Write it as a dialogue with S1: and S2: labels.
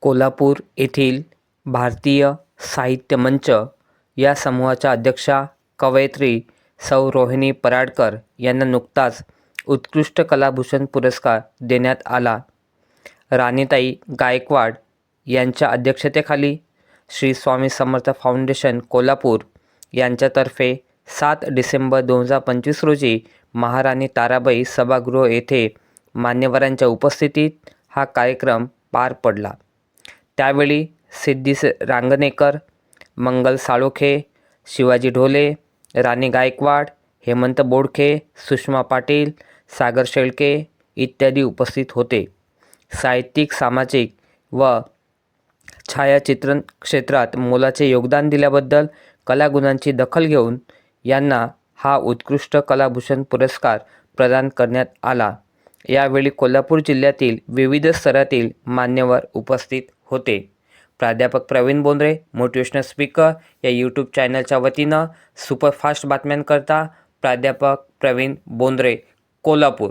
S1: कोल्हापूर येथील भारतीय साहित्य मंच या समूहाच्या अध्यक्षा कवयित्री सौ रोहिणी पराडकर यांना नुकताच उत्कृष्ट कलाभूषण पुरस्कार देण्यात आला. राणीताई गायकवाड यांच्या अध्यक्षतेखाली श्री स्वामी समर्थ फाउंडेशन कोल्हापूर यांच्यातर्फे 7 डिसेंबर 2025 रोजी महाराणी ताराबाई सभागृह येथे मान्यवरांच्या उपस्थितीत हा कार्यक्रम पार पडला. त्यावेळी सिद्धी रांगणेकर, मंगल साळोखे, शिवाजी ढोले, राणी गायकवाड, हेमंत बोडखे, सुषमा पाटील, सागर शेळके इत्यादी उपस्थित होते. साहित्यिक, सामाजिक व छायाचित्रण क्षेत्रात मोलाचे योगदान दिल्याबद्दल कलागुणांची दखल घेऊन यांना हा उत्कृष्ट कलाभूषण पुरस्कार प्रदान करण्यात आला. यावेळी कोल्हापूर जिल्ह्यातील विविध स्तरातील मान्यवर उपस्थित होते. प्राध्यापक प्रवीण बोंद्रे, मोटिवेशनल स्पीकर या यूट्यूब चॅनलच्या वतीनं सुपरफास्ट बातम्यांकरता प्राध्यापक प्रवीण बोंद्रे, कोल्हापूर.